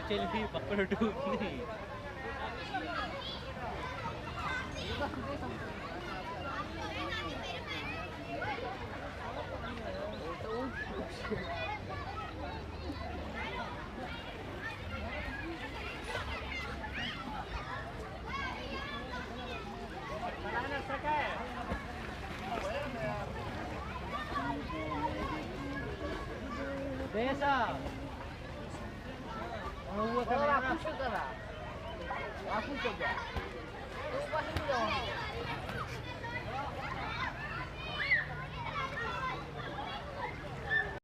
Selfie पकड़ टूटनी Desa. Mau gua kamera. Aku suka lah. Aku coba. Terus pas ini dong.